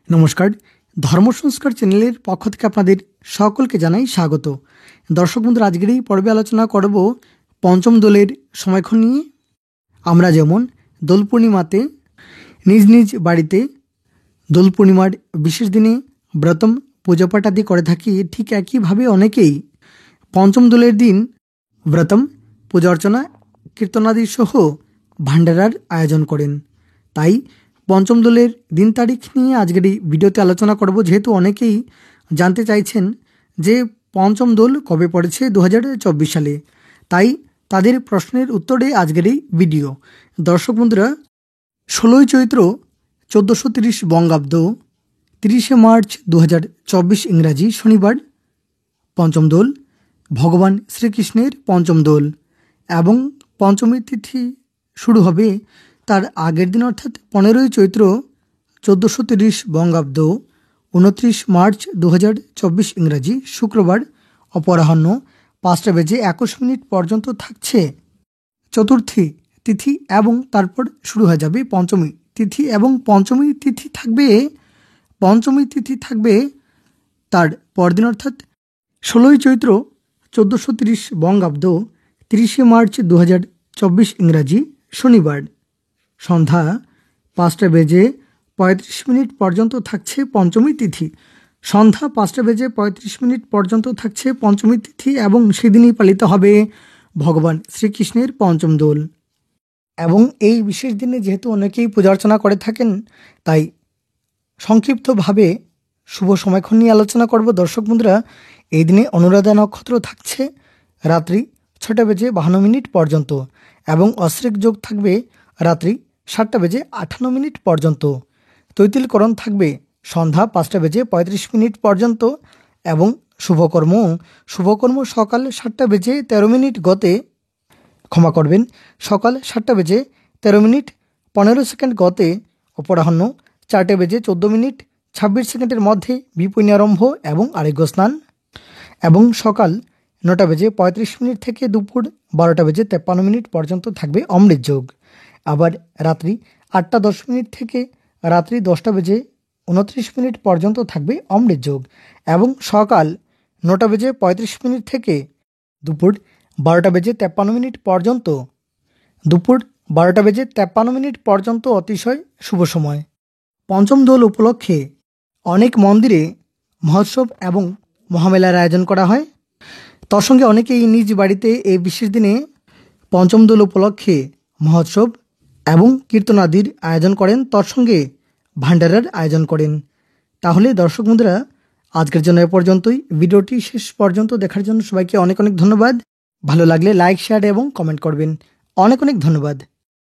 নমস্কার, ধর্ম সংস্কার চ্যানেলের পক্ষ থেকে আপনাদের সকলকে জানাই স্বাগত। দর্শক বন্ধুরা, আজকের এই পর্বে আলোচনা করব পঞ্চম দোলের সময়ক্ষণ নিয়ে। আমরা যেমন দোল পূর্ণিমাতে নিজ নিজ বাড়িতে দোল পূর্ণিমার বিশেষ দিনে ব্রতম পূজাপাঠ আদি করে থাকি, ঠিক একইভাবে অনেকেই পঞ্চম দোলের দিন ব্রতম পূজা অর্চনা কীর্তনাদি সহ ভান্ডারার আয়োজন করেন। তাই পঞ্চম দোলের দিন তারিখ নিয়ে আজকের এই ভিডিওতে আলোচনা করব, যেহেতু অনেকেই জানতে চাইছেন যে পঞ্চম দোল কবে পড়েছে 2024 সালে। তাই তাদের প্রশ্নের উত্তরে আজকের এই ভিডিও। দর্শক বন্ধুরা, 16ই চৈত্র 1430 বঙ্গাব্দ, 30শে মার্চ 2024 ইংরাজি শনিবার পঞ্চম দোল, ভগবান শ্রীকৃষ্ণের পঞ্চম দোল, এবং পঞ্চমী তিথি শুরু হবে তার আগের দিন অর্থাৎ 15ই চৈত্র 1430 বঙ্গাব্দ, 29 মার্চ 2024 ইংরাজি শুক্রবার অপরাহ্ন 5:21 পর্যন্ত থাকছে চতুর্থী তিথি, এবং তারপর শুরু হয়ে যাবে পঞ্চমী তিথি। এবং পঞ্চমী তিথি থাকবে তার পরদিন অর্থাৎ 16ই চৈত্র 1430 বঙ্গাব্দ, 30শে মার্চ 2024 ইংরাজি শনিবার সন্ধ্যা 5:35 পর্যন্ত থাকছে পঞ্চমী তিথি। সন্ধ্যা 5:35 পর্যন্ত থাকছে পঞ্চমী তিথি, এবং সেদিনই পালিত হবে ভগবান শ্রীকৃষ্ণের পঞ্চম দোল। এবং এই বিশেষ দিনে যেহেতু অনেকেই পূজা অর্চনা করে থাকেন, তাই সংক্ষিপ্তভাবে শুভ সময়ক্ষণ নিয়ে আলোচনা করব। দর্শক বন্ধুরা, এই দিনে অনুরাধা নক্ষত্র থাকছে রাত্রি 6:52 পর্যন্ত, এবং অশ্রিক যোগ থাকবে রাত্রি 7:58 পর্যন্ত। তৈতিলকরণ থাকবে সন্ধ্যা 5:35 পর্যন্ত, এবং শুভকর্ম সকাল 7:13 গতে সকাল 7:13 15 গতে অপরাহ্ন 4:14 26 মধ্যে বিপণী আরম্ভ এবং আরোগ্য স্নান, এবং সকাল 9:35 থেকে দুপুর 12:53 পর্যন্ত থাকবে অমৃত যোগ। আবার রাত্রি 8:10 থেকে রাত্রি 10:29 পর্যন্ত থাকবে অমৃত যোগ, এবং সকাল 9:35 থেকে দুপুর 12:53 পর্যন্ত অতিশয় শুভ সময়। পঞ্চম দোল উপলক্ষে অনেক মন্দিরে মহোৎসব এবং মহামেলার আয়োজন করা হয়। তার সঙ্গে অনেকেই নিজ বাড়িতে এই বিশেষ দিনে পঞ্চম দোল উপলক্ষে মহোৎসব এবং কীর্তনাদির আয়োজন করেন, তার সঙ্গে ভান্ডারার আয়োজন করেন। তাহলে দর্শক বন্ধুরা, আজকের জন্য এ পর্যন্তই। ভিডিওটি শেষ পর্যন্ত দেখার জন্য সবাইকে অনেক অনেক ধন্যবাদ। ভালো লাগলে লাইক, শেয়ার এবং কমেন্ট করবেন। অনেক অনেক ধন্যবাদ।